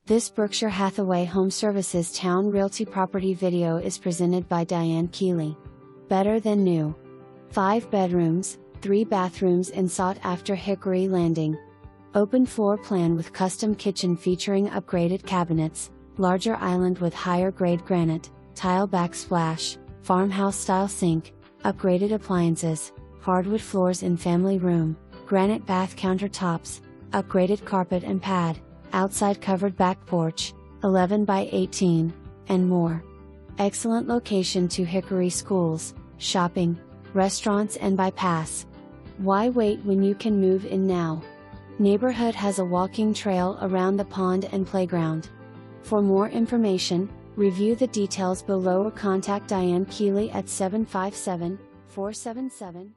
This Berkshire Hathaway HomeServices Towne Realty property video is presented by Diane Keeley. Better than new. 5 bedrooms, 3 bathrooms in sought-after Hickory Landing. Open floor plan with custom kitchen featuring upgraded cabinets, larger island with higher-grade granite, tile backsplash, farmhouse-style sink, upgraded appliances, hardwood floors in family room, granite bath countertops, upgraded carpet and pad, outside covered back porch, 11 by 18, and more. Excellent location to Hickory schools, shopping, restaurants and bypass. Why wait when you can move in now? Neighborhood has a walking trail around the pond and playground. For more information, review the details below or contact Diane Keeley at 757-477